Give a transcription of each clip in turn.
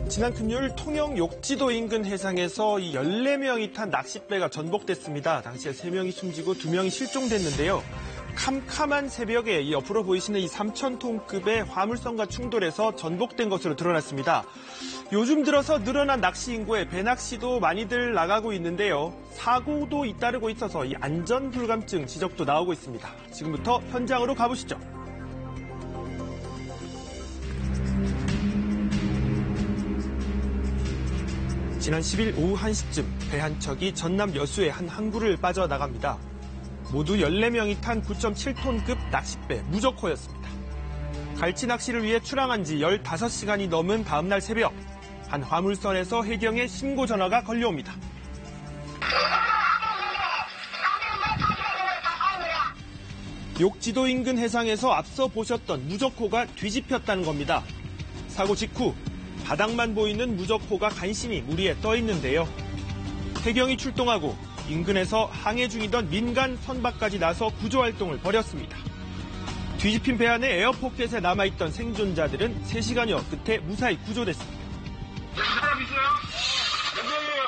지난 금요일 통영 욕지도 인근 해상에서 이 14명이 탄 낚싯배가 전복됐습니다. 당시에 3명이 숨지고 2명이 실종됐는데요. 캄캄한 새벽에 이 옆으로 보이시는 이 3,000톤급의 화물선과 충돌해서 전복된 것으로 드러났습니다. 요즘 들어서 늘어난 낚시 인구에 배낚시도 많이들 나가고 있는데요. 사고도 잇따르고 있어서 이 안전 불감증 지적도 나오고 있습니다. 지금부터 현장으로 가보시죠. 지난 10일 오후 1시쯤 배 한 척이 전남 여수의 한 항구를 빠져나갑니다. 모두 14명이 탄 9.7톤급 낚싯배 무조코였습니다. 갈치 낚시를 위해 출항한 지 15시간이 넘은 다음날 새벽, 한 화물선에서 해경에 신고 전화가 걸려옵니다. 욕지도 인근 해상에서 앞서 보셨던 무조코가 뒤집혔다는 겁니다. 사고 직후 바닥만 보이는 무조코가 간신히 물 위에 떠 있는데요. 해경이 출동하고 인근에서 항해 중이던 민간 선박까지 나서 구조활동을 벌였습니다. 뒤집힌 배 안에 에어포켓에 남아있던 생존자들은 3시간여 끝에 무사히 구조됐습니다. 사람 있어요? 몇 명이에요?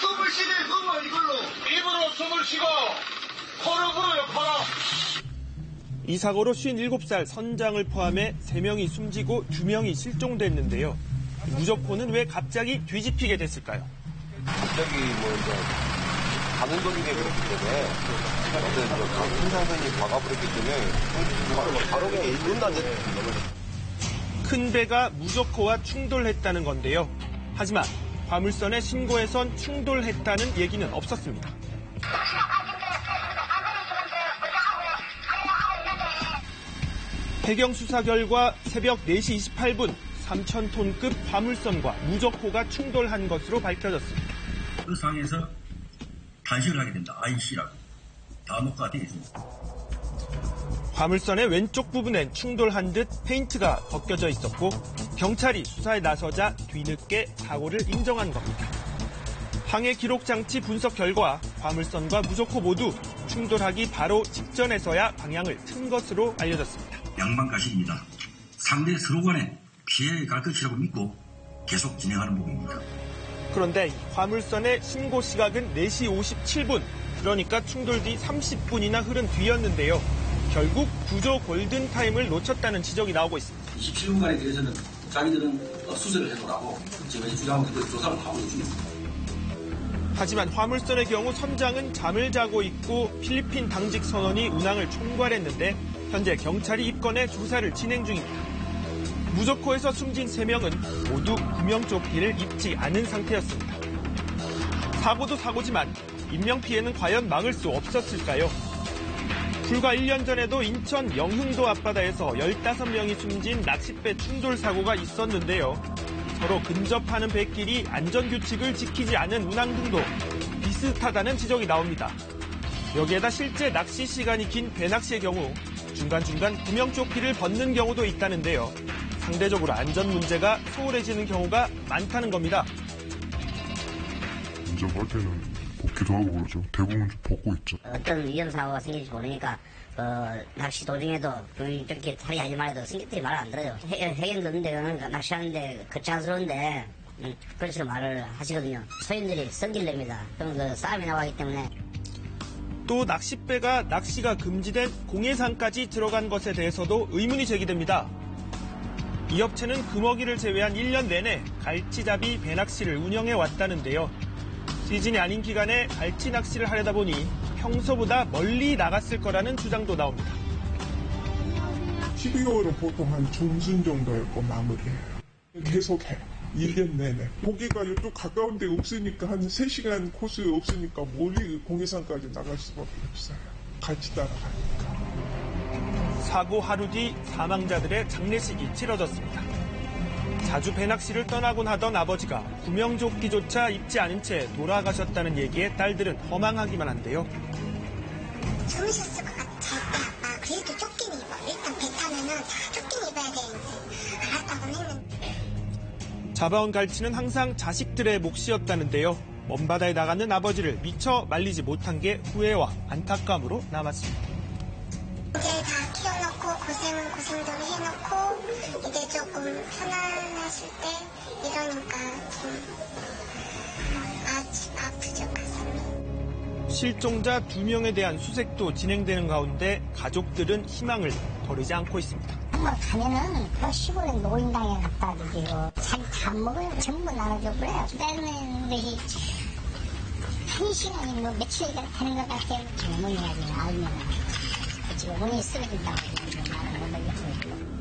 숨을 쉬네, 숨을 이걸로. 입으로 숨을 쉬고, 코로 불어요, 코로. 이 사고로 57살 선장을 포함해 3명이 숨지고 2명이 실종됐는데요. 무조코는 왜 갑자기 뒤집히게 됐을까요? 갑자기 이제 가능적인 게 그렇기 때문에 어떤 큰 상선이 막아버렸기 때문에 바로 그냥 1분도 안 됐어요. 큰 배가 무조코와 충돌했다는 건데요. 하지만 화물선에 신고해선 충돌했다는 얘기는 없었습니다. 해경 수사 결과 새벽 4시 28분 3,000톤급 화물선과 무조코가 충돌한 것으로 밝혀졌습니다. 그 상에서 단식을 하게 된다. IC라고. 다음과 되어 있습니다. 화물선의 왼쪽 부분엔 충돌한 듯 페인트가 벗겨져 있었고 경찰이 수사에 나서자 뒤늦게 사고를 인정한 겁니다. 항해 기록 장치 분석 결과 화물선과 무조코 모두 충돌하기 바로 직전에서야 방향을 튼 것으로 알려졌습니다. 양방가십입니다. 상대 서로 간에 피해가 갈 것이라고 믿고 계속 진행하는 부분입니다. 그런데 화물선의 신고 시각은 4시 57분, 그러니까 충돌 뒤 30분이나 흐른 뒤였는데요. 결국 구조 골든타임을 놓쳤다는 지적이 나오고 있습니다. 27분간에 대해서는 자기들은 수사를 해보라고 지금 주장하고 조사를 하고 있습니다. 하지만 화물선의 경우 선장은 잠을 자고 있고 필리핀 당직 선원이 운항을 총괄했는데 현재 경찰이 입건해 조사를 진행 중입니다. 무조코에서 숨진 3명은 모두 구명조끼를 입지 않은 상태였습니다. 사고도 사고지만 인명피해는 과연 막을 수 없었을까요? 불과 1년 전에도 인천 영흥도 앞바다에서 15명이 숨진 낚싯배 충돌 사고가 있었는데요. 서로 근접하는 배끼리 안전규칙을 지키지 않은 운항 등도 비슷하다는 지적이 나옵니다. 여기에다 실제 낚시 시간이 긴 배낚시의 경우 중간중간 구명조끼를 벗는 경우도 있다는데요. 상대적으로 안전 문제가 소홀해지는 경우가 많다는 겁니다. 운전할 때는 벗기도 하고 그러죠. 대부분 벗고 있죠. 어떤 위험사고가 생길지 모르니까 낚시 도중에도 이렇게 탈의하지 말아도 승객들이 말을 안 들어요. 해경도 없는데 낚시하는데 거창스러운데 그런 식으로 말을 하시거든요. 소인들이 성질 냅니다. 그럼 싸움이 나가기 때문에. 또 낚싯배가 낚시가 금지된 공해상까지 들어간 것에 대해서도 의문이 제기됩니다. 이 업체는 금어기를 제외한 1년 내내 갈치잡이 배낚시를 운영해 왔다는데요. 시즌이 아닌 기간에 갈치 낚시를 하려다 보니 평소보다 멀리 나갔을 거라는 주장도 나옵니다. 12개월은 보통 한 중순 정도였고 마무리해요. 계속해요. 1년 내내. 고기가 이쪽 가까운 데 없으니까 한 3시간 코스 없으니까 멀리 공해상까지 나갈 수밖에 없어요. 같이 따라가니까. 사고 하루 뒤 사망자들의 장례식이 치러졌습니다. 자주 배낚시를 떠나곤 하던 아버지가 구명조끼조차 입지 않은 채 돌아가셨다는 얘기에 딸들은 허망하기만 한데요. 좋으셨을 것 같아. 그래도 조끼는 입어. 일단 배 타면은 다 조끼는 입어야 되는데 알았다고 했는데. 잡아온 갈치는 항상 자식들의 몫이었다는데요. 먼 바다에 나가는 아버지를 미처 말리지 못한 게 후회와 안타까움으로 남았습니다. 이제 다 키워놓고 고생은 고생대로 해놓고 이제 조금 편안하실 때 이러니까 좀 아프죠, 가슴이. 실종자 2명에 대한 수색도 진행되는 가운데 가족들은 희망을 버리지 않고 있습니다. 한번 가면은 그 시골에 노인당에 갖다 드리고 자기 다 먹어요. 전부 나눠줘 그래요. 때리는 것이 1시간이 뭐 며칠이가 되는 것 같아요. 어머니가 지금 알면 지금 어머니 쓰러진다고 말을 못 하겠어요.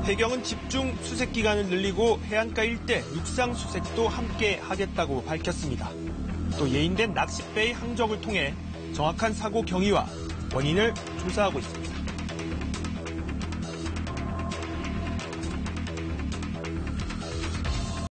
해경은 집중 수색 기간을 늘리고 해안가 일대 육상 수색도 함께 하겠다고 밝혔습니다. 또 예인된 낚싯배의 항적을 통해 정확한 사고 경위와 원인을 조사하고 있습니다.